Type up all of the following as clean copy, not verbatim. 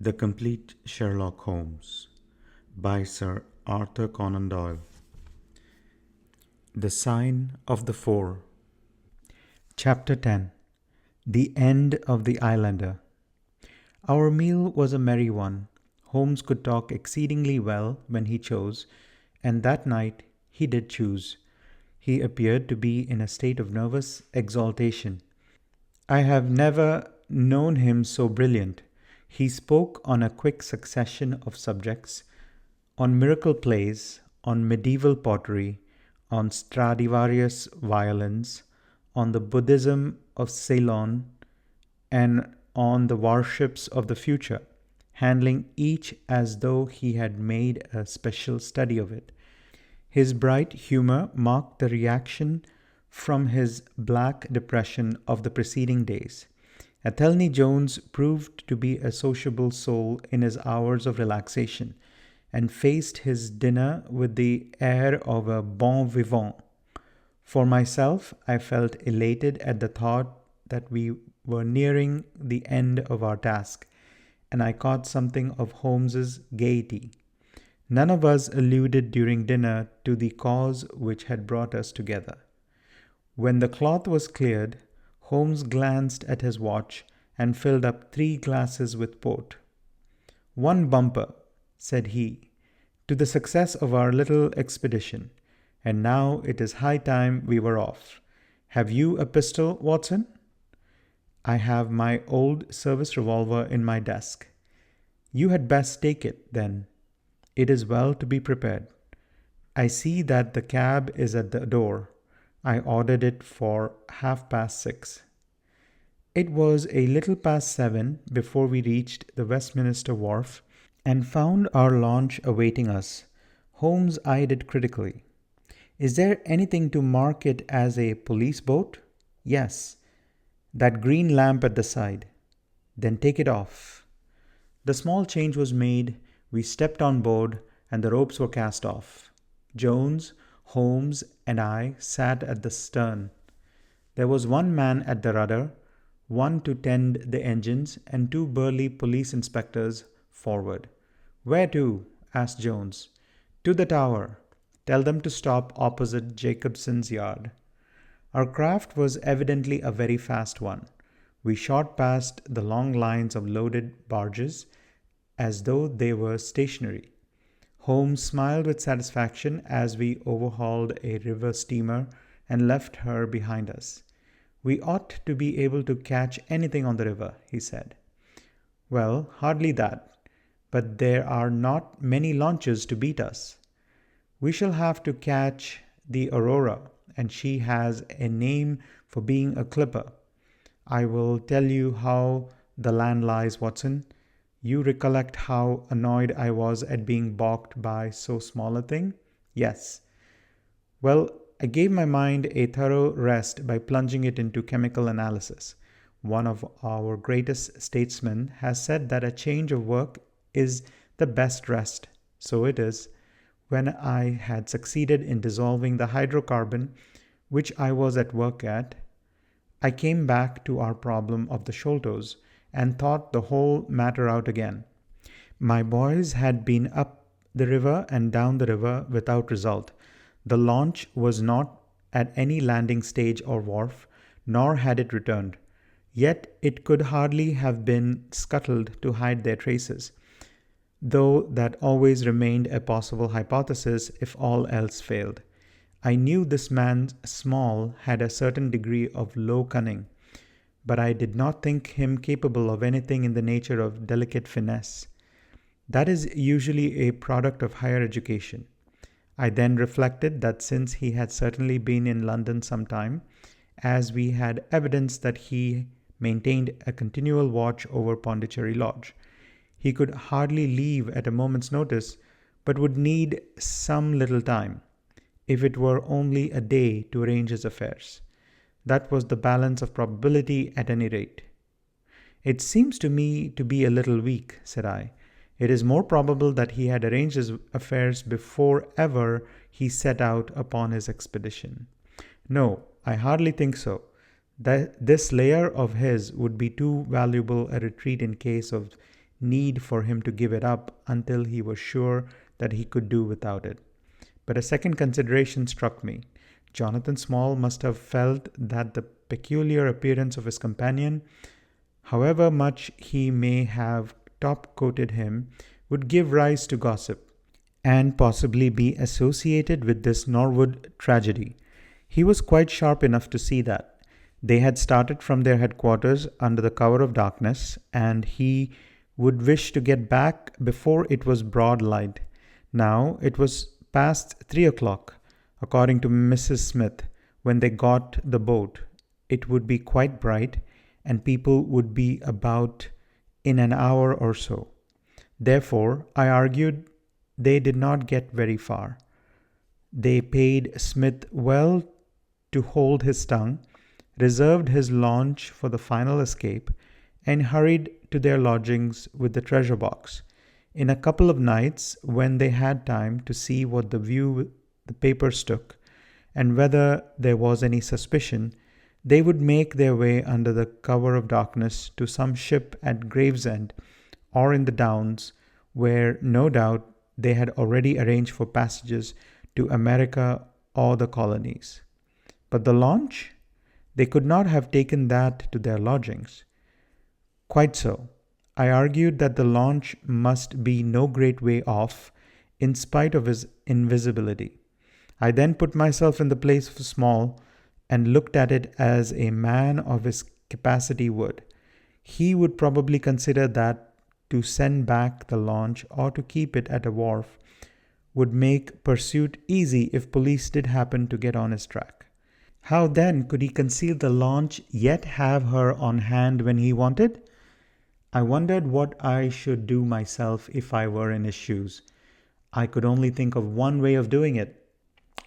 The Complete Sherlock Holmes by Sir Arthur Conan Doyle. The Sign of the Four. Chapter 10. The End of the Islander. Our meal was a merry one. Holmes could talk exceedingly well when he chose, and that night he did choose. He appeared to be in a state of nervous exaltation. I have never known him so brilliant. He spoke on a quick succession of subjects, on miracle plays, on medieval pottery, on Stradivarius violins, on the Buddhism of Ceylon, and on the warships of the future, handling each as though he had made a special study of it. His bright humor marked the reaction from his black depression of the preceding days. Athelney Jones proved to be a sociable soul in his hours of relaxation, and faced his dinner with the air of a bon vivant. For myself, I felt elated at the thought that we were nearing the end of our task, and I caught something of Holmes's gaiety. None of us alluded during dinner to the cause which had brought us together. When the cloth was cleared, Holmes glanced at his watch and filled up 3 glasses with port. "One bumper," said he, "to the success of our little expedition, and now it is high time we were off. Have you a pistol, Watson?" "I have my old service revolver in my desk." "You had best take it, then. It is well to be prepared. I see that the cab is at the door. I ordered it for 6:30. It was a little past 7 before we reached the Westminster Wharf and found our launch awaiting us. Holmes eyed it critically. "Is there anything to mark it as a police boat?" "Yes. That green lamp at the side." "Then take it off." The small change was made, we stepped on board, and the ropes were cast off. Jones, Holmes, and I sat at the stern. There was one man at the rudder, one to tend the engines, and 2 burly police inspectors forward. "Where to?" asked Jones. "To the Tower. Tell them to stop opposite Jacobson's Yard." Our craft was evidently a very fast one. We shot past the long lines of loaded barges as though they were stationary. Holmes smiled with satisfaction as we overhauled a river steamer and left her behind us. "We ought to be able to catch anything on the river," he said. "Well, hardly that, but there are not many launches to beat us." "We shall have to catch the Aurora, and she has a name for being a clipper. I will tell you how the land lies, Watson. You recollect how annoyed I was at being balked by so small a thing?" "Yes." "Well, I gave my mind a thorough rest by plunging it into chemical analysis. One of our greatest statesmen has said that a change of work is the best rest. So it is. When I had succeeded in dissolving the hydrocarbon which I was at work at, I came back to our problem of the Sholtos and thought the whole matter out again. My boys had been up the river and down the river without result. The launch was not at any landing stage or wharf, nor had it returned. Yet it could hardly have been scuttled to hide their traces, though that always remained a possible hypothesis if all else failed. I knew this man Small had a certain degree of low cunning, but I did not think him capable of anything in the nature of delicate finesse. That is usually a product of higher education. I then reflected that since he had certainly been in London some time, as we had evidence that he maintained a continual watch over Pondicherry Lodge, he could hardly leave at a moment's notice, but would need some little time, if it were only a day, to arrange his affairs. That was the balance of probability at any rate. "It seems to me to be a little weak," said I. "It is more probable that he had arranged his affairs before ever he set out upon his expedition." "No, I hardly think so. This lair of his would be too valuable a retreat in case of need for him to give it up until he was sure that he could do without it. But a second consideration struck me. Jonathan Small must have felt that the peculiar appearance of his companion, however much he may have top-coated him, would give rise to gossip, and possibly be associated with this Norwood tragedy. He was quite sharp enough to see that. They had started from their headquarters under the cover of darkness, and he would wish to get back before it was broad light. Now it was past 3 o'clock, according to Mrs. Smith, when they got the boat. It would be quite bright, and people would be about in an hour or so. Therefore, I argued they did not get very far. They paid Smith well to hold his tongue, reserved his launch for the final escape, and hurried to their lodgings with the treasure box. In a couple of nights, when they had time to see what the view the papers took, and whether there was any suspicion, they would make their way under the cover of darkness to some ship at Gravesend or in the Downs, where no doubt they had already arranged for passages to America or the colonies. But the launch? They could not have taken that to their lodgings. Quite so. I argued that the launch must be no great way off, in spite of his invisibility. I then put myself in the place of Small and looked at it as a man of his capacity would. He would probably consider that to send back the launch or to keep it at a wharf would make pursuit easy if police did happen to get on his track. How then could he conceal the launch yet have her on hand when he wanted? I wondered what I should do myself if I were in his shoes. I could only think of one way of doing it.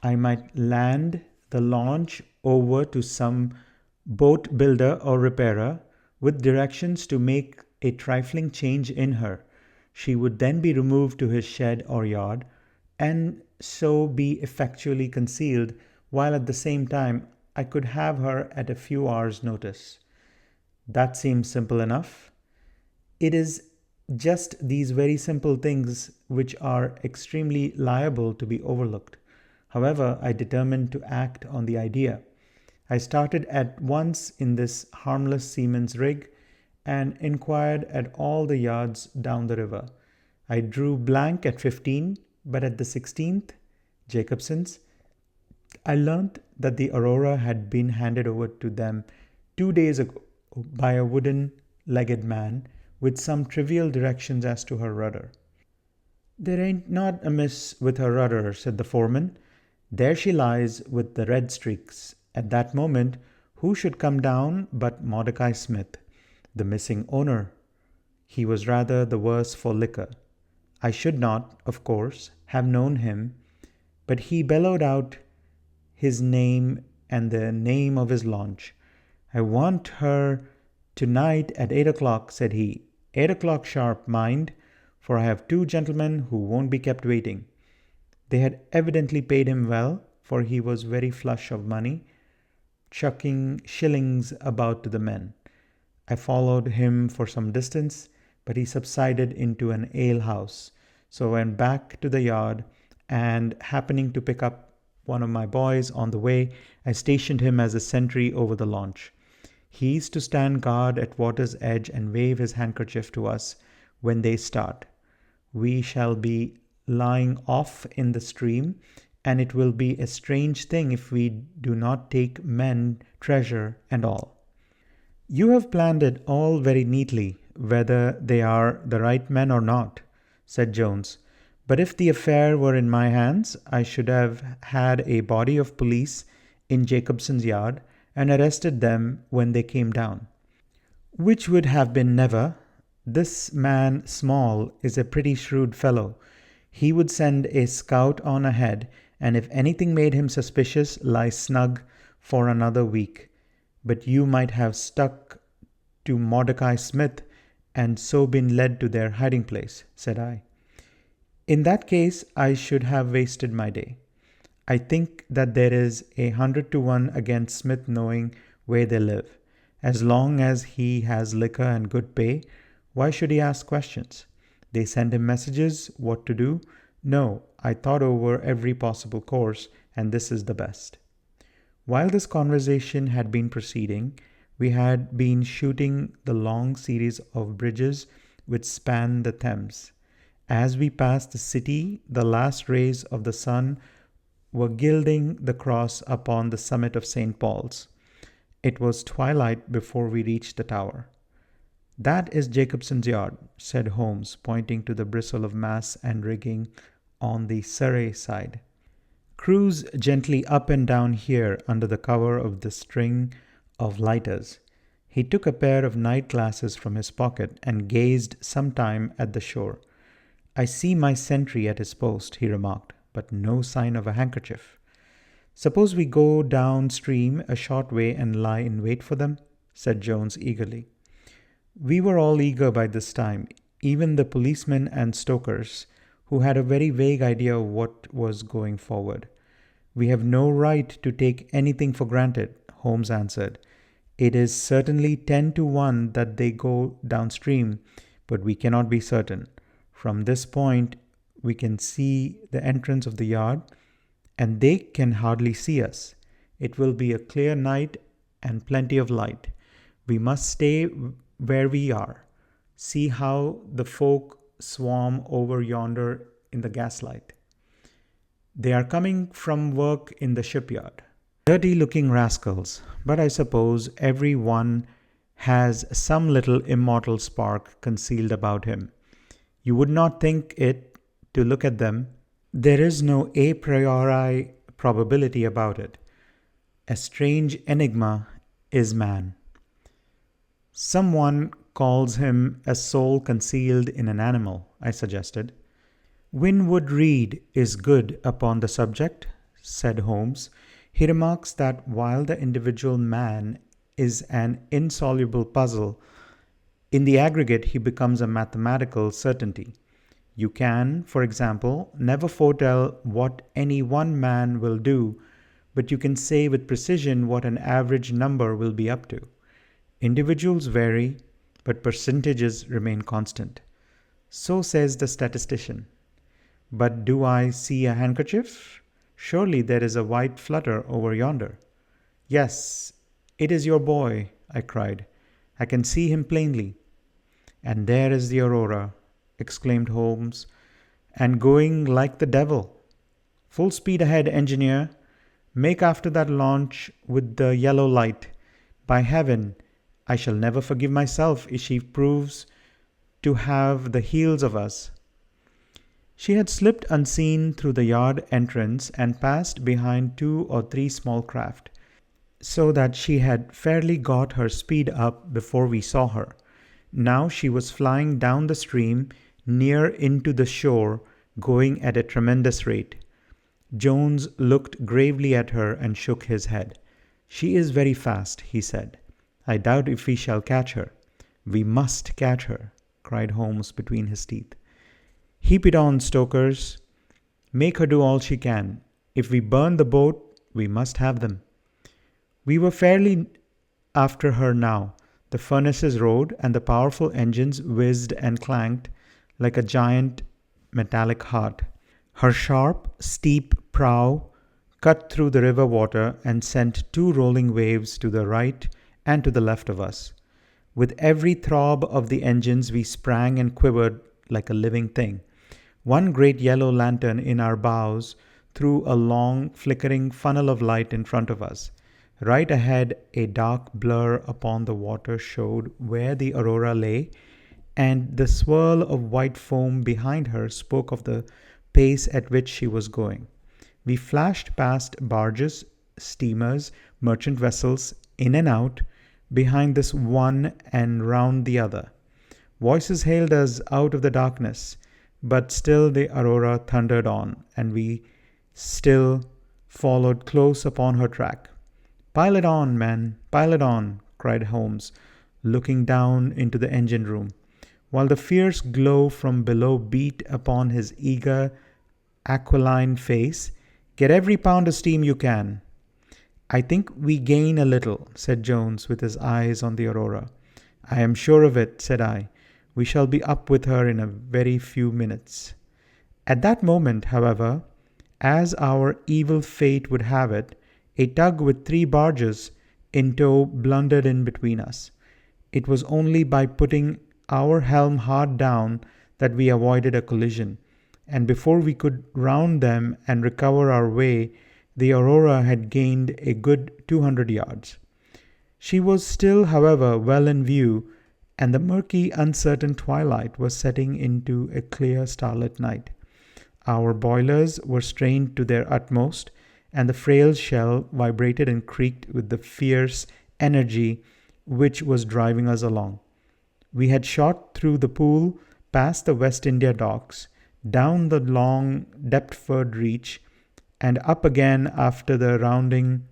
I might land the launch over to some boat builder or repairer with directions to make a trifling change in her. She would then be removed to his shed or yard, and so be effectually concealed, while at the same time I could have her at a few hours' notice. That seems simple enough. It is just these very simple things which are extremely liable to be overlooked. However, I determined to act on the idea. I started at once in this harmless seaman's rig and inquired at all the yards down the river. I drew blank at 15, but at the 16th, Jacobson's, I learnt that the Aurora had been handed over to them 2 days ago by a wooden-legged man with some trivial directions as to her rudder. "There ain't naught amiss with her rudder," said the foreman. "There she lies with the red streaks." At that moment, who should come down but Mordecai Smith, the missing owner. He was rather the worse for liquor. I should not, of course, have known him, but he bellowed out his name and the name of his launch. "I want her to-night at 8 o'clock," said he. 8 o'clock sharp, mind, for I have 2 gentlemen who won't be kept waiting. They had evidently paid him well, for he was very flush of money, chucking shillings about to the men. I followed him for some distance, but he subsided into an ale-house, so I went back to the yard, and happening to pick up one of my boys on the way, I stationed him as a sentry over the launch. He is to stand guard at water's edge and wave his handkerchief to us when they start. We shall be lying off in the stream, and it will be a strange thing if we do not take men, treasure, and all. "You have planned it all very neatly, whether they are the right men or not," said Jones. "But if the affair were in my hands, I should have had a body of police in Jacobson's yard and arrested them when they came down. Which would have been never. This man Small is a pretty shrewd fellow. He would send a scout on ahead, and if anything made him suspicious, lie snug for another week. But you might have stuck to Mordecai Smith and so been led to their hiding place," said I. "In that case, I should have wasted my day. I think that there is 100 to 1 against Smith knowing where they live. As long as he has liquor and good pay, Why should he ask questions? They send him messages, what to do? No, I thought over every possible course, and this is the best. While this conversation had been proceeding, we had been shooting the long series of bridges which span the Thames. As we passed the city, the last rays of the sun were gilding the cross upon the summit of St. Paul's. It was twilight before we reached the tower. That is Jacobson's yard, said Holmes, pointing to the bristle of masts and rigging on the Surrey side. Cruise gently up and down here under the cover of the string of lighters. He took a pair of night glasses from his pocket and gazed some time at the shore. I see my sentry at his post, he remarked, but no sign of a handkerchief. Suppose we go downstream a short way and lie in wait for them, said Jones eagerly. We were all eager by this time, even the policemen and stokers, who had a very vague idea of what was going forward. We have no right to take anything for granted, Holmes answered. It is certainly 10 to 1 that they go downstream, but we cannot be certain. From this point, we can see the entrance of the yard, and they can hardly see us. It will be a clear night and plenty of light. We must stay where we are. See how the folk swarm over yonder in the gaslight. They are coming from work in the shipyard. Dirty-looking rascals, but I suppose every one has some little immortal spark concealed about him. You would not think it to look at them. There is no a priori probability about it. A strange enigma is man. Someone calls him a soul concealed in an animal, I suggested. Winwood Reade is good upon the subject, said Holmes. He remarks that while the individual man is an insoluble puzzle, in the aggregate he becomes a mathematical certainty. You can, for example, never foretell what any one man will do, but you can say with precision what an average number will be up to. Individuals vary, but percentages remain constant. So says the statistician. But do I see a handkerchief? Surely there is a white flutter over yonder. Yes, it is your boy, I cried. I can see him plainly. And there is the aurora, exclaimed Holmes, and going like the devil. Full speed ahead, engineer. Make after that launch with the yellow light. By heaven, I shall never forgive myself if she proves to have the heels of us. She had slipped unseen through the yard entrance and passed behind 2 or 3 small craft, so that she had fairly got her speed up before we saw her. Now she was flying down the stream, near into the shore, going at a tremendous rate. Jones looked gravely at her and shook his head. She is very fast, he said. I doubt if we shall catch her. We must catch her, cried Holmes between his teeth. Heap it on, stokers. Make her do all she can. If we burn the boat, we must have them. We were fairly after her now. The furnaces roared, and the powerful engines whizzed and clanked like a giant metallic heart. Her sharp, steep prow cut through the river water and sent 2 rolling waves to the right and to the left of us. With every throb of the engines, we sprang and quivered like a living thing. One great yellow lantern in our bows threw a long, flickering funnel of light in front of us. Right ahead, a dark blur upon the water showed where the aurora lay, and the swirl of white foam behind her spoke of the pace at which she was going. We flashed past barges, steamers, merchant vessels, in and out, behind this one and round the other. Voices hailed us out of the darkness, but still the aurora thundered on, and we still followed close upon her track. "Pile it on, man, pile it on," cried Holmes, looking down into the engine room, while the fierce glow from below beat upon his eager, aquiline face. "Get every pound of steam you can." "I think we gain a little," said Jones, with his eyes on the aurora. "I am sure of it," said I. We shall be up with her in a very few minutes." At that moment, however, as our evil fate would have it, a tug with 3 barges in tow blundered in between us. It was only by putting our helm hard down that we avoided a collision, and before we could round them and recover our way, the Aurora had gained a good 200 yards. She was still, however, well in view, and the murky, uncertain twilight was setting into a clear starlit night. Our boilers were strained to their utmost, and the frail shell vibrated and creaked with the fierce energy which was driving us along. We had shot through the pool, past the West India docks, down the long Deptford reach, and up again after the rounding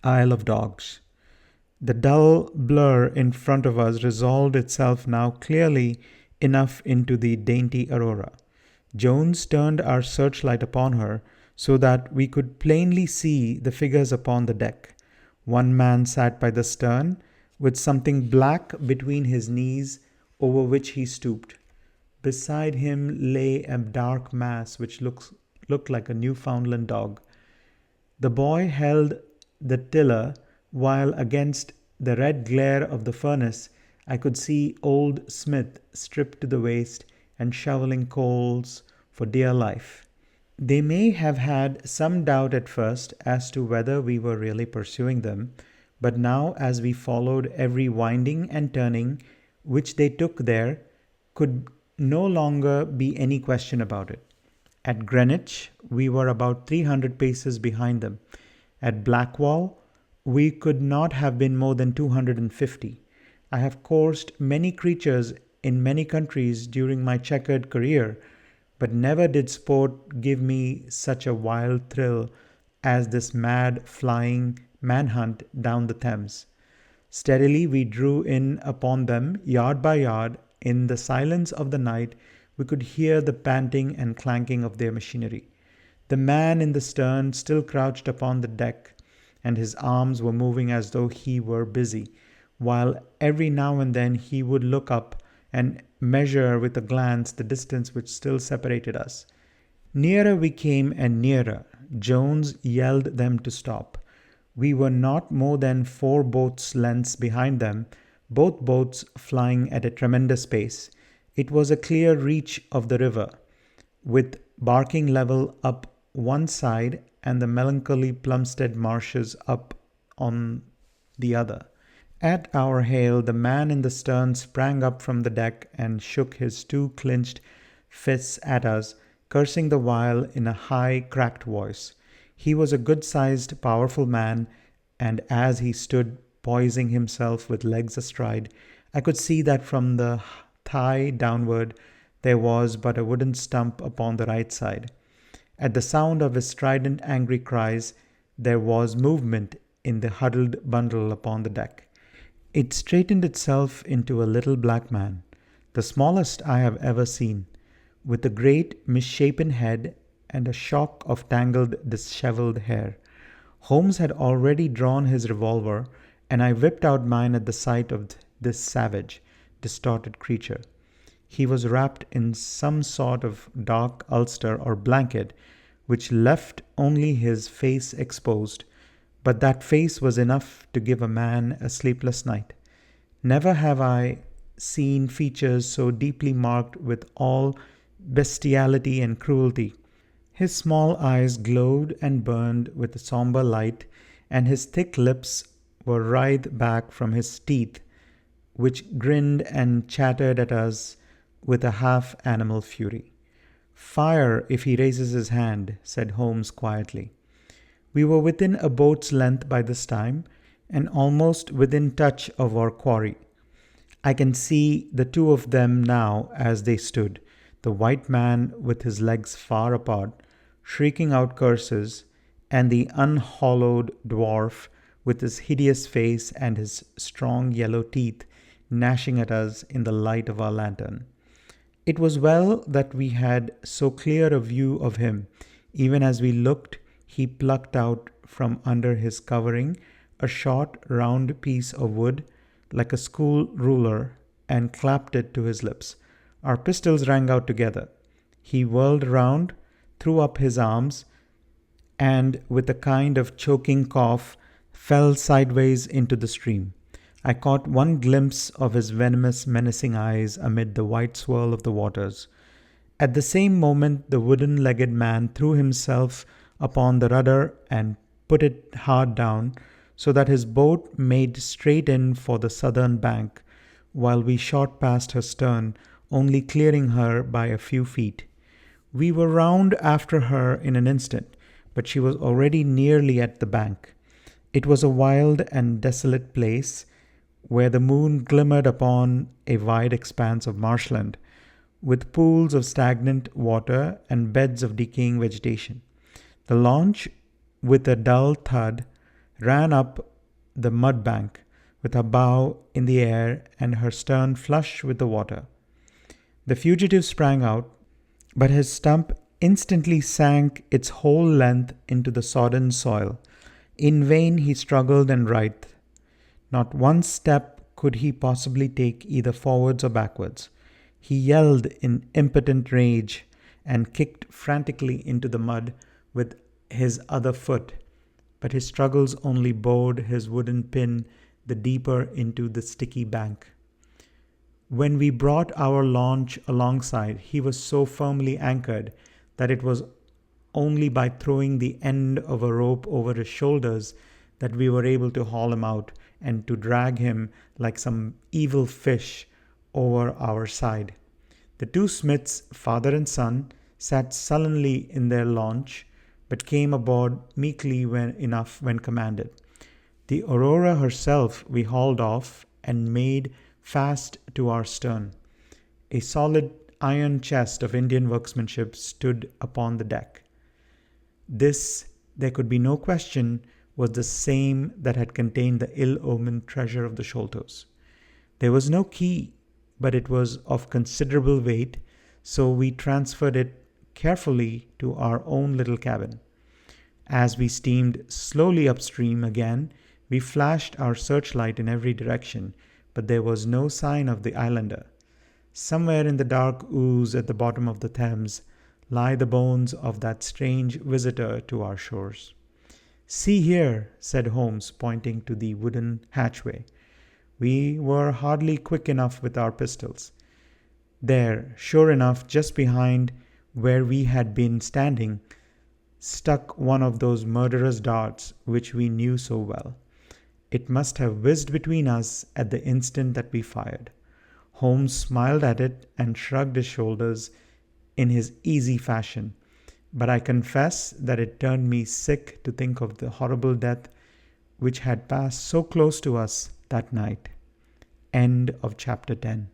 Isle of Dogs. The dull blur in front of us resolved itself now clearly enough into the dainty Aurora. Jones turned our searchlight upon her so that we could plainly see the figures upon the deck. One man sat by the stern, with something black between his knees, over which he stooped. Beside him lay a dark mass which looked like a Newfoundland dog. The boy held the tiller, while against the red glare of the furnace I could see old Smith stripped to the waist and shoveling coals for dear life. They may have had some doubt at first as to whether we were really pursuing them, but now, as we followed every winding and turning which they took, there could no longer be any question about it. At Greenwich, we were about 300 paces behind them. At Blackwall, we could not have been more than 250. I have coursed many creatures in many countries during my checkered career, but never did sport give me such a wild thrill as this mad flying manhunt down the Thames. Steadily we drew in upon them, yard by yard. In the silence of the night we could hear the panting and clanking of their machinery. The man in the stern still crouched upon the deck, and his arms were moving as though he were busy, while every now and then he would look up and measure with a glance the distance which still separated us. Nearer we came and nearer. Jones yelled them to stop. We were not more than 4 boats' lengths behind them, both boats flying at a tremendous pace. It was a clear reach of the river, with Barking level up one side and the melancholy Plumstead marshes up on the other. At our hail, the man in the stern sprang up from the deck and shook his 2 clenched fists at us, cursing the while in a high, cracked voice. He was a good-sized, powerful man, and as he stood poising himself with legs astride, I could see that from the thigh downward there was but a wooden stump upon the right side. At the sound of his strident, angry cries, there was movement in the huddled bundle upon the deck. It straightened itself into a little black man, the smallest I have ever seen, with a great misshapen head and a shock of tangled, dishevelled hair. Holmes had already drawn his revolver, and I whipped out mine at the sight of this savage, distorted creature. He was wrapped in some sort of dark ulster or blanket, which left only his face exposed, but that face was enough to give a man a sleepless night. Never have I seen features so deeply marked with all bestiality and cruelty. His small eyes glowed and burned with a somber light, and his thick lips were writhed back from his teeth, which grinned and chattered at us with a half-animal fury. "Fire if he raises his hand," said Holmes quietly. We were within a boat's length by this time, and almost within touch of our quarry. I can see the 2 of them now as they stood, the white man with his legs far apart, shrieking out curses, and the unhallowed dwarf with his hideous face and his strong yellow teeth gnashing at us in the light of our lantern. It was well that we had so clear a view of him. Even as we looked, he plucked out from under his covering a short, round piece of wood, like a school ruler, and clapped it to his lips. Our pistols rang out together. He whirled round, threw up his arms, and with a kind of choking cough, fell sideways into the stream. I caught one glimpse of his venomous, menacing eyes amid the white swirl of the waters. At the same moment, the wooden-legged man threw himself upon the rudder and put it hard down, so that his boat made straight in for the southern bank, while we shot past her stern, only clearing her by a few feet. We were round after her in an instant, but she was already nearly at the bank. It was a wild and desolate place, where the moon glimmered upon a wide expanse of marshland, with pools of stagnant water and beds of decaying vegetation. The launch, with a dull thud, ran up the mud bank, with her bow in the air and her stern flush with the water. The fugitive sprang out, but his stump instantly sank its whole length into the sodden soil. In vain he struggled and writhed. Not one step could he possibly take either forwards or backwards. He yelled in impotent rage and kicked frantically into the mud with his other foot, but his struggles only bored his wooden pin the deeper into the sticky bank. When we brought our launch alongside, he was so firmly anchored that it was only by throwing the end of a rope over his shoulders that we were able to haul him out and to drag him like some evil fish over our side. The two Smiths, father and son, sat sullenly in their launch, but came aboard meekly when commanded. The Aurora herself we hauled off and made fast to our stern. A solid iron chest of Indian workmanship stood upon the deck. This, there could be no question, was the same that had contained the ill-omened treasure of the Sholtos. There was no key, but it was of considerable weight, so we transferred it carefully to our own little cabin. As we steamed slowly upstream again, we flashed our searchlight in every direction, but there was no sign of the islander. Somewhere in the dark ooze at the bottom of the Thames lie the bones of that strange visitor to our shores. "See here," said Holmes, pointing to the wooden hatchway. We were hardly quick enough with our pistols. There, sure enough, just behind where we had been standing, stuck one of those murderous darts which we knew so well. It must have whizzed between us at the instant that we fired. Holmes smiled at it and shrugged his shoulders in his easy fashion, but I confess that it turned me sick to think of the horrible death which had passed so close to us that night. End of chapter 10.